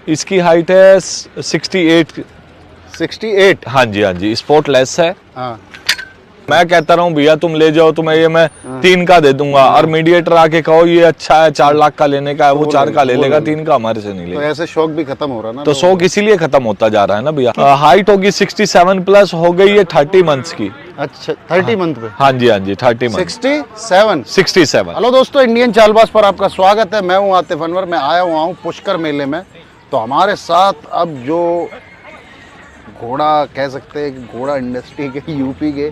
इसकी हाइट है 68। 68? हाँ जी हाँ जी, स्पोर्टलेस है। हाँ। मैं कहता रहा हूँ भैया तुम ले जाओ, तुम्हें ये मैं 3 का दे दूंगा। और मीडिएटर आके कहो ये अच्छा है, 4 लाख का लेने का है, वो 4 का ले लेगा, 3 का हमारे से नहीं तो लेगा। ऐसे शौक भी खत्म हो रहा ना, तो शौक इसीलिए खत्म होता जा रहा है ना भैया। हाइट होगी 67 प्लस, हो गई है 30 मंथ्स की। अच्छा 30 मंथ पे? हाँ जी हाँ जी, 30 मंथ। 67। हेलो दोस्तों, इंडियन चालबाज पर आपका स्वागत है। मैं हूँ आतिफ अनवर। मैं आया हुआ हूँ पुष्कर मेले में। तो हमारे साथ अब जो घोड़ा कह सकते हैं, घोड़ा इंडस्ट्री के यूपी के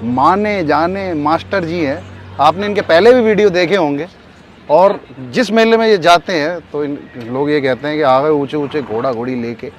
माने जाने मास्टर जी हैं। आपने इनके पहले भी वीडियो देखे होंगे। और जिस मेले में ये जाते हैं तो इन लोग ये कहते हैं कि आगे ऊंचे ऊंचे घोड़ा घोड़ी लेके।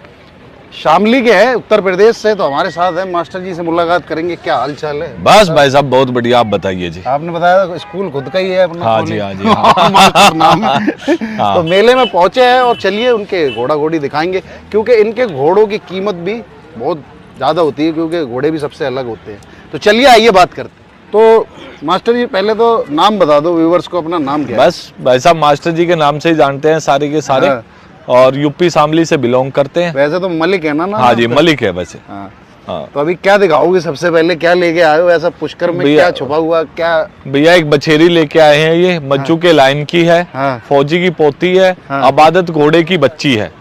शामली के हैं, उत्तर प्रदेश से। तो हमारे साथ है, मास्टर जी से मुलाकात करेंगे। क्या हाल चाल है? बस भाई साहब बहुत बढ़िया, आप बताइए जी। आपने बताया स्कूल खुद का ही है अपना? हाँ जी हाँ जी, मास्टर नाम है। हाँ। तो मेले में पहुंचे हैं और चलिए उनके घोड़ा घोड़ी दिखाएंगे, क्योंकि इनके घोड़ों की कीमत भी बहुत ज़्यादा होती है, क्योंकि घोड़े भी सबसे अलग होते हैं। तो चलिए आइए बात करते हैं। तो मास्टर जी पहले तो नाम बता दो व्यूवर्स को, अपना नाम क्या है? बस भाई साहब मास्टर जी के नाम से ही जानते हैं सारे के सारे। हाँ। और यूपी शामली से बिलोंग करते हैं। वैसे तो मलिक है ना नाम? हाँ जी, मलिक है वैसे। हाँ। हाँ। तो अभी क्या दिखाओगे? सबसे पहले क्या लेके आए हो ऐसा पुष्कर में? क्या छुपा हुआ क्या? भैया एक बछेरी लेके आए हैं, ये मज्जू के लाइन की है। हाँ। फौजी की पोती है। हाँ। अबादत घोड़े की बच्ची है।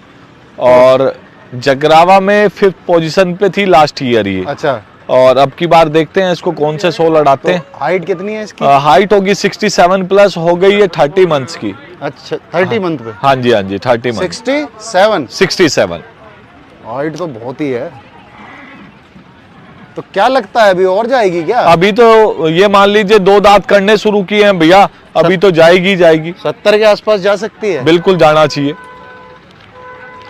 और जगरावा में 5th पोजीशन पे थी लास्ट ईयर ये। अच्छा। और अब की बार देखते हैं इसको कौन से 100 लड़ाते हैं। हाइट कितनी है इसकी? हाइट होगी 67 प्लस, हो गई है 30 मंथ्स की। अच्छा 30 मंथ पे? हाँ जी हाँ जी, 30 मंथ। 67। हाइट तो बहुत ही है। तो क्या लगता है अभी और जाएगी क्या? अभी तो ये मान लीजिए 2 दांत करने शुरू किए हैं भैया, अभी तो जाएगी 70 के आसपास जा सकती है? बिल्कुल जाना चाहिए।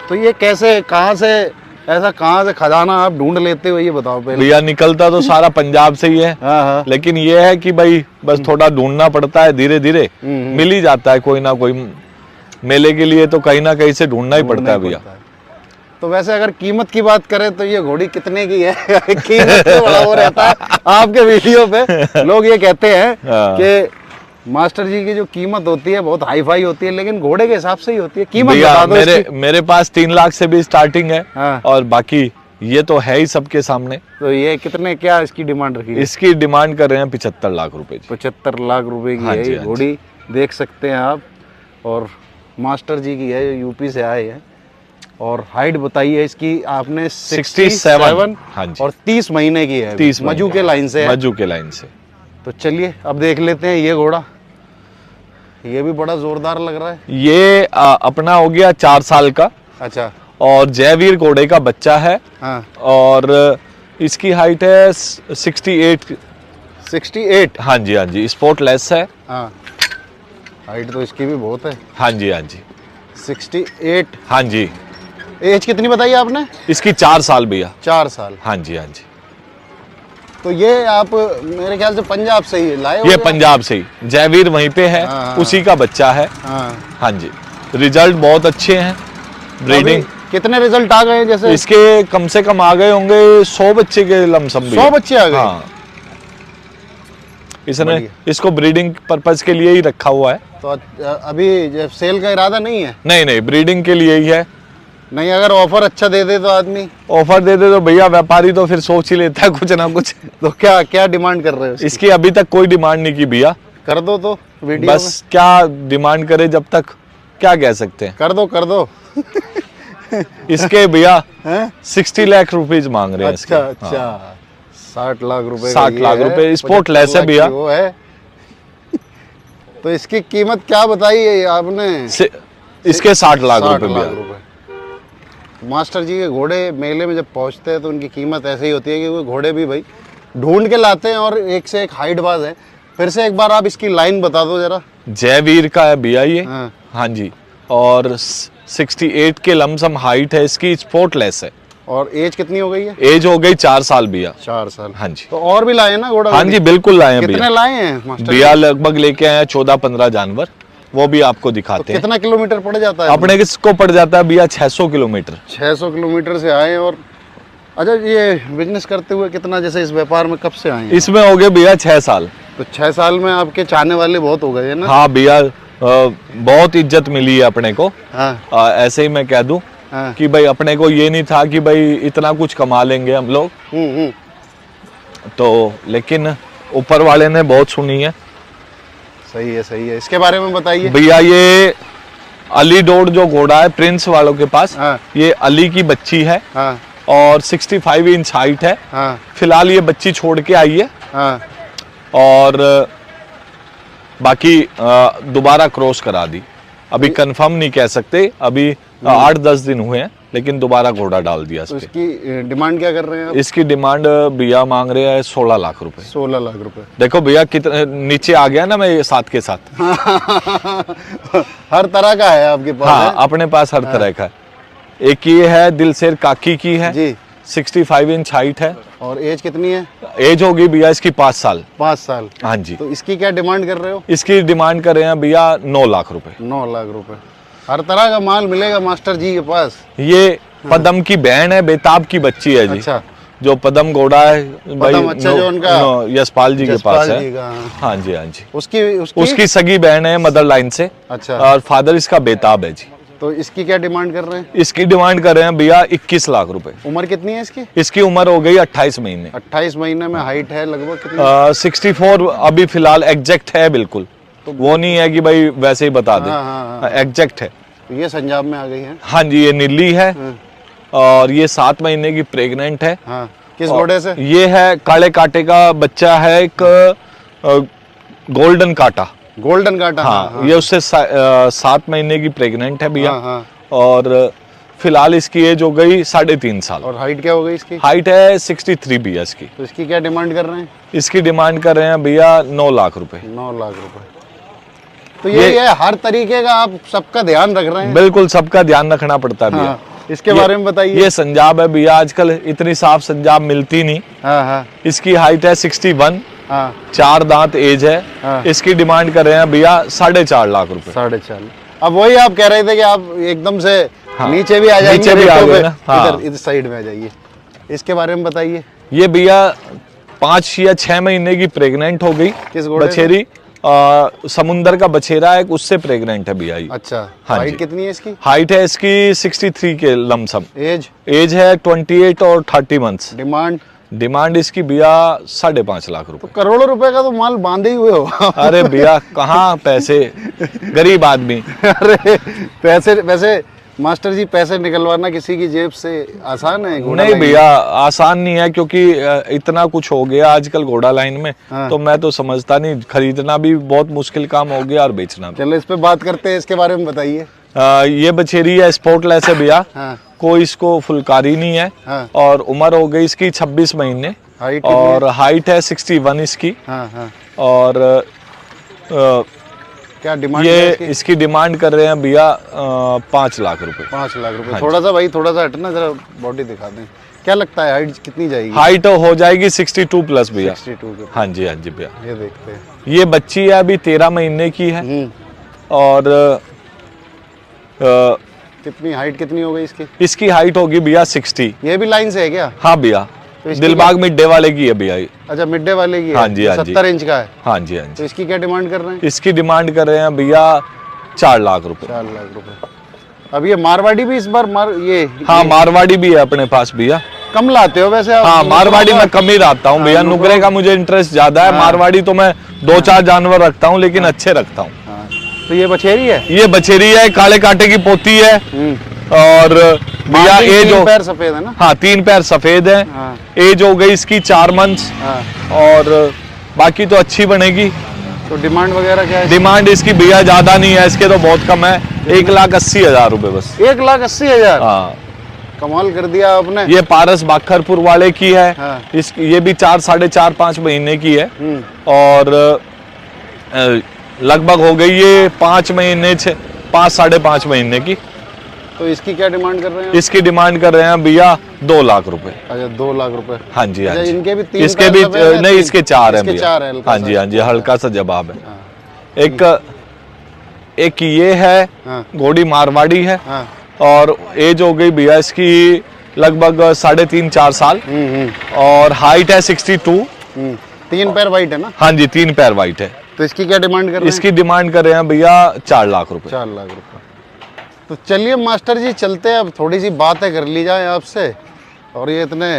तो ये कैसे, कहाँ से, ऐसा कहाँ से खजाना आप ढूंढ लेते हो, ये बताओ पहले। भैया निकलता तो सारा पंजाब से ही है। हाँ हाँ। लेकिन ये है कि भाई बस थोड़ा ढूंढना पड़ता है, धीरे धीरे मिल ही जाता है कोई ना कोई। मेले के लिए तो कहीं ना कहीं से ढूंढना ही पड़ता है भैया। तो वैसे अगर कीमत की बात करें तो ये घोड़ी कितने की है? कीमत तो बड़ा वो रहता है आपके वीडियो पे। लोग ये कहते हैं कि मास्टर जी की जो कीमत होती है बहुत हाई फाई होती है, लेकिन घोड़े के हिसाब से ही होती है। कीमत बता दो। मेरे पास 3 लाख से भी स्टार्टिंग है। हाँ। और बाकी ये तो है ही सबके सामने। तो ये कितने, क्या इसकी डिमांड रखी है? इसकी डिमांड कर रहे हैं 75 लाख रुपए। 75 लाख रुपए की है ये घोड़ी, देख सकते हैं आप। और मास्टर जी की है, यूपी से आए हैं। और हाइट बताइए इसकी आपने? 67। हाँ जी। और 30 महीने की है। 30 मजू के लाइन से है। मजू के लाइन से। तो चलिए अब देख लेते हैं ये घोड़ा। ये भी बड़ा जोरदार लग रहा है। ये अपना हो गया 4 साल का। अच्छा। और जयवीर घोड़े का बच्चा है। हाँ। और इसकी हाइट है 68। 68? हाँ जी हाँ जी, स्पोर्टलेस है। हाँ। हाइट तो इसकी भी बहुत है। हाँ जी हाँ जी। 68? हाँ जी। एज कितनी बताई आपने? इसकी 4 साल भैया। 4 साल? हाँ जी हाँ जी। तो ये आप मेरे ख्याल से पंजाब से ही लाए हो? ये पंजाब से ही, जयवीर वहीं पे है। हाँ। उसी का बच्चा है। हाँ। हाँ जी। रिजल्ट बहुत अच्छे हैं। ब्रीडिंग कितने रिजल्ट आ गए? जैसे इसके कम से कम आ गए होंगे 100 बच्चे के लमसम। 100 बच्चे आ गए? हाँ। इसने इसको ब्रीडिंग पर्पज के लिए ही रखा हुआ है। तो अभी सेल का इरादा नहीं है? नहीं नहीं, ब्रीडिंग के लिए ही है। नहीं, अगर ऑफर अच्छा दे दे तो आदमी? ऑफर दे दे तो भैया व्यापारी तो फिर सोच ही लेता है कुछ ना कुछ। तो क्या क्या डिमांड कर रहे हो? इसकी अभी तक कोई डिमांड नहीं की भैया। कर दो तो वीडियो बस में। क्या डिमांड करे, जब तक क्या कह सकते हैं। कर दो। इसके भैया 60 लाख रुपीज मांग रहे हैं। अच्छा अच्छा। 60 लाख रुपए? 60 लाख रुपए। स्पोर्टलेस है भैया। वो है। तो इसकी कीमत क्या बताई है आपने? इसके 60 लाख रुपए भैया। मास्टर जी के घोड़े मेले में जब पहुंचते हैं तो उनकी कीमत ऐसे ही होती है कि वो घोड़े भी भाई ढूंढ के लाते हैं और एक से एक हाइट बाज है। फिर से एक बार आप इसकी लाइन बता दो जरा। जयवीर का है भैया ये। हाँ। हाँ जी। और 68 के लमसम हाइट है इसकी, स्पोर्टलेस है। और एज कितनी हो गई है? एज हो गई 4 साल भैया। 4 साल? हाँ जी। तो और भी लाए ना घोड़ा? हाँ जी बिल्कुल लाए हैं भैया। कितने लाए हैं मास्टर भैया? लगभग लेके आए हैं 14-15 जानवर, वो भी आपको दिखाते हैं। कितना किलोमीटर पड़ जाता है अपने किसको पड़ जाता है भैया? 600 किलोमीटर। 600 किलोमीटर से आए। और अच्छा, ये बिजनेस करते हुए कितना, जैसे इस व्यापार में कब से आए हैं? इसमें हो गए भैया 6 साल। तो 6 साल में आपके चाहने वाले बहुत हो गए हैं ना? हाँ भैया, बहुत इज्जत मिली है अपने को। हाँ। ऐसे ही मैं कह दूं हाँ। कि भाई अपने को ये नहीं था कि भाई इतना कुछ कमा लेंगे हम लोग, तो लेकिन ऊपर वाले ने बहुत सुनी है। सही है, सही है। इसके बारे में बताइए भैया। ये अली डोड जो घोड़ा है प्रिंस वालों के पास, हाँ। ये अली की बच्ची है, हाँ। और 65 इंच हाइट है। हाँ। फिलहाल ये बच्ची छोड़ के आई है, हाँ। और बाकी दोबारा क्रॉस करा दी। अभी कंफर्म नहीं कह सकते, अभी 8-10 दिन हुए हैं, लेकिन दोबारा घोड़ा डाल दिया इस तो पे। इसकी डिमांड क्या कर रहे हैं आप? इसकी डिमांड भैया मांग रहे हैं 16 लाख रुपए। 16 लाख रुपए। देखो भैया कितने नीचे आ गया ना मैं, ये साथ के साथ। हर तरह का है आपके पास? हाँ, अपने पास हर तरह का है। एक ये है दिलशेर काकी की है जी। 65 इंच हाइट है। और एज कितनी है? एज होगी भैया इसकी 5 साल। 5 साल। हाँ जी। तो इसकी क्या डिमांड कर रहे हो? इसकी डिमांड कर रहे हैं भैया 9 लाख रुपए। 9 लाख रुपए। हर तरह का माल मिलेगा मास्टर जी के पास। ये पदम की बहन है, बेताब की बच्ची है जी। अच्छा। जो पदम घोड़ा है पदम, अच्छा, जो उनका यशपाल जी के पास है। हाँ। हाँ जी, हाँ जी। उसकी सगी बहन है मदर लाइन से। अच्छा। और फादर इसका बेताब है जी। तो इसकी क्या डिमांड कर रहे हैं? इसकी डिमांड कर रहे हैं भैया 21 लाख रुपए। उम्र कितनी है इसकी? इसकी उम्र हो गई 28 महीने। 28 महीने में हाइट है लगभग कितनी? 64 अभी फिलहाल एग्जैक्ट है, बिल्कुल। तो वो नहीं है कि भाई वैसे ही बता दे, एग्जैक्ट है। तो ये संजाब में आ गई है? हाँ जी, ये नीली है, और ये 7 महीने की प्रेग्नेंट है। हाँ। किस घोड़े से? ये है काले कांटे का बच्चा है, एक गोल्डन कांटा। गोल्डन कांटा। हाँ। ये उससे 7 महीने की प्रेग्नेंट है भैया। हाँ। और फिलहाल इसकी एज हो गई 3.5 साल। और हाइट क्या हो गई इसकी? हाइट है 63 भैया इसकी। तो इसकी क्या डिमांड कर रहे हैं? इसकी डिमांड कर रहे हैं भैया 9 लाख रुपए। 9 लाख रुपए। तो ये है, हर तरीके का आप सबका ध्यान रख रहे हैं? बिल्कुल, सबका ध्यान रखना पड़ता है भैया। इसके बारे में बताइए। ये संजाब है भैया, आजकल इतनी साफ संजाब मिलती नहीं। हाँ। इसकी हाइट है 61। हाँ। 4 दांत एज है। हाँ। इसकी डिमांड कर रहे हैं भैया 4.5 लाख रुपए। 4.5। अब वही आप कह रहे थे कि आप एकदम से नीचे भी आ जाएंगे, नीचे भी आ गए ना। हाँ। इधर साइड में आ जाइए। इसके बारे में बताइए। ये भैया 5 या 6 महीने की प्रेग्नेंट हो गई। किस घोड़े? बछेरी समुंदर का बछेरा है, उससे प्रेग्नेंट है भैया। अच्छा। हाँ। हाइट कितनी है इसकी? हाइट है इसकी 63 के लमसम। एज है 28 और 30 मंथ्स। डिमांड इसकी भैया 5.5 लाख रुपए। तो करोड़ों रुपए का तो माल बांधे ही हुए हो। अरे भैया कहाँ पैसे, गरीब आदमी। अरे पैसे, वैसे मास्टर जी पैसे निकलवाना किसी की जेब से आसान है? नहीं भैया, आसान नहीं है, क्योंकि इतना कुछ हो गया आजकल घोड़ा लाइन में। हाँ। तो मैं तो समझता नहीं, खरीदना भी बहुत मुश्किल काम हो गया और बेचना भी। चलो इस पे बात करते हैं, इसके बारे में बताइए। ये बछेरी है, स्पोर्टलेस है भैया। हाँ। कोई इसको फुलकारी नहीं है। हाँ। और उम्र हो गई इसकी 26 महीने। और हाइट है 61 इसकी। हाँ। और क्या डिमांड? ये इसकी डिमांड कर रहे हैं भैया 5 लाख रुपए। 5 लाख रुपए। थोड़ा सा भाई, थोड़ा सा हटना, जरा बॉडी दिखा दें। क्या लगता है हाइट कितनी जाएगी? हाइट हो जाएगी 62 प्लस भैया। 62। हाँ जी, हाँ जी भैया। ये देखते हैं। ये बच्ची है, अभी 13 महीने की है। और कितनी हाइट कितनी हो गई इसकी? इसकी हाइट होगी भैया 60। ये भी लाइन से है क्या? हाँ भैया, तो दिलबाग मिड्डे वाले की है भैया। अच्छा, मिड्डे वाले की है। हाँ जी, हाँ जी। 70 इंच का है। हाँ जी, हाँ जी। तो इसकी क्या डिमांड कर रहे हैं? इसकी डिमांड कर रहे हैं भैया 4 लाख रुपए। 4 लाख रुपए। अब ये मारवाड़ी भी इस बार हाँ, मारवाड़ी भी है अपने पास भैया। कम लाते हो वैसे आप? हाँ, मारवाड़ी में कम ही रखता हूँ भैया। नुकरे का मुझे इंटरेस्ट ज्यादा है। मारवाड़ी तो मैं 2-4 जानवर रखता हूँ, लेकिन अच्छे रखता हूँ। तो ये बछेरी है? ये बछेरी है, काले कांटे की पोती है। और भैया एज 3 पैर सफेद है ना? हाँ, 3 पैर सफेद है। एज हो गई इसकी 4 मंथ्स। और बाकी तो अच्छी बनेगी। तो डिमांड वगैरह क्या है? डिमांड इसकी भैया ज्यादा नहीं है, इसके तो बहुत कम है। 1,80,000 रुपए बस। 1,80,000? हाँ, कमाल कर दिया आपने। ये पारस बाखरपुर वाले की है। हाँ। ये भी 4-4.5 महीने की है। और लगभग हो गई ये 5 महीने 5-5.5 महीने की। तो इसकी क्या डिमांड कर रहे हैं? इसकी डिमांड कर रहे हैं भैया 2 लाख रुपए। अच्छा, 2 लाख रुपए। हाँ जी, हाँ जी। इनके भी 3 इसके भी नहीं, इसके 4 है भैया। हाँ जी, हाँ जी, हल्का सा जवाब है। एक ये है, घोड़ी मारवाड़ी है। और एज हो गई भैया इसकी लगभग 3.5-4 साल। और हाइट है 62। 3 पैर वाइट है ना? हाँ जी, 3 पैर वाइट है। तो इसकी क्या डिमांड कर रहे हैं? इसकी डिमांड कर रहे हैं भैया 4 लाख रुपए। 4 लाख रुपए। तो चलिए मास्टर जी चलते हैं, अब थोड़ी सी बातें कर ली जाए आपसे। और ये इतने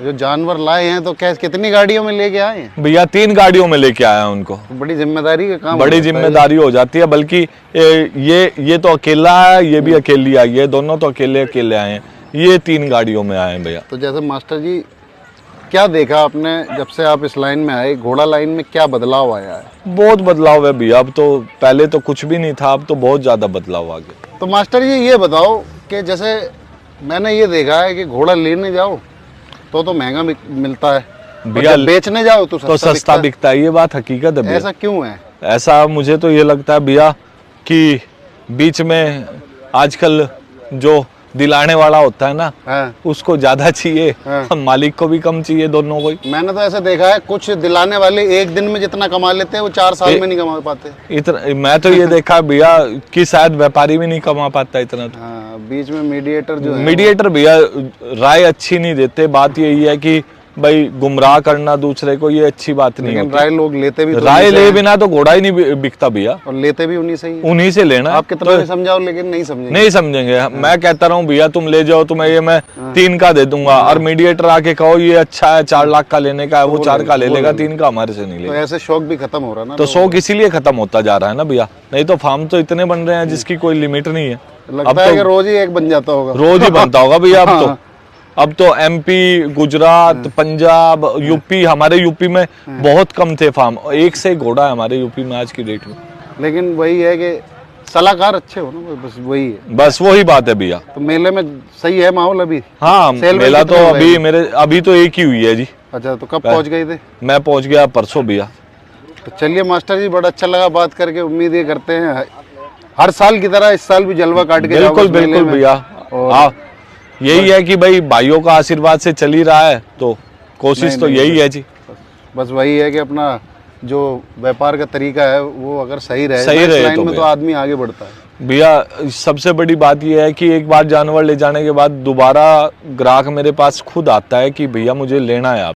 जो जानवर लाए हैं तो क्या कितनी गाड़ियों में लेके आए हैं? भैया 3 गाड़ियों में लेके आया उनको। तो बड़ी जिम्मेदारी का काम, बड़ी जिम्मेदारी हो जाती है। बल्कि ये तो अकेला है, ये भी अकेली आई है, दोनों तो अकेले आए हैं। ये 3 गाड़ियों में आए हैं भैया। तो जैसे मास्टर जी क्या देखा आपने जब से आप इस लाइन में आए, घोड़ा लाइन में क्या बदलाव आया है? बहुत बदलाव है भैया। अब तो पहले तो कुछ भी नहीं था, अब तो बहुत ज्यादा बदलाव आ गया। तो मास्टर जी ये बताओ कि जैसे मैंने ये देखा है कि घोड़ा लेने जाओ तो महंगा मिलता है, भैया बेचने जाओ तो सस्ता बिकता है। ये बात हकीकत है भैया। ऐसा क्यों है? ऐसा मुझे तो ये लगता है भैया कि बीच में आजकल जो दिलाने वाला होता है ना, उसको ज्यादा चाहिए, मालिक को भी कम चाहिए, दोनों को ही। मैंने तो ऐसा देखा है कुछ दिलाने वाले एक दिन में जितना कमा लेते हैं वो 4 साल में नहीं कमा पाते इतना। मैं तो ये देखा भैया कि शायद व्यापारी भी नहीं कमा पाता इतना। तो बीच में मीडिएटर जो है, मीडिएटर भैया राय अच्छी नहीं देते। बात यही है कि भाई गुमराह करना दूसरे को, ये अच्छी बात नहीं होती। राय लोग लेते भी, राय ले बिना तो घोड़ा ही नहीं बिकता भैया। और लेते भी उन्हीं से ही, उन्हीं से लेना। आप कितना भी समझाओ लेकिन नहीं समझेंगे। मैं कहता रहा हूँ भैया तुम ले जाओ, तुम्हें ये मैं 3 का दे दूंगा, और मीडिएटर आके कहो ये अच्छा है 4 लाख का लेने का है, वो 4 का ले लेगा, 3 का हमारे से नहीं लेगा। तो ऐसे शौक भी खत्म हो रहा है ना। तो शौक इसीलिए खत्म होता जा रहा है ना भैया। नहीं तो फार्म तो इतने बन रहे हैं जिसकी कोई लिमिट नहीं है। लगता है कि रोज ही एक बन जाता होगा। रोज ही बनता होगा भैया। अब तो MP, गुजरात, पंजाब, यूपी, हमारे यूपी में बहुत कम थे फार्म। एक से घोड़ा है हमारे यूपी में आज की डेट में। लेकिन वही है कि सलाहकार अच्छे हो ना, बस वही है। बस वही बात है भैया। तो मेले में सही है माहौल अभी? हाँ, मेला तो अभी तो एक ही हुई है जी। अच्छा, तो कब पहुंच गए थे? मैं पहुंच गया परसों भैया। तो चलिए मास्टर जी, बड़ा अच्छा लगा बात करके। उम्मीद ये करते हैं हर साल की तरह इस साल भी जलवा काट के बिल्कुल भैया। यही है कि भाई भाइयों का आशीर्वाद से चल ही रहा है, तो कोशिश तो यही है जी। बस वही है कि अपना जो व्यापार का तरीका है वो अगर सही रहे तो, तो आदमी आगे बढ़ता है भैया। सबसे बड़ी बात यह है कि एक बार जानवर ले जाने के बाद दोबारा ग्राहक मेरे पास खुद आता है कि भैया मुझे लेना है आप।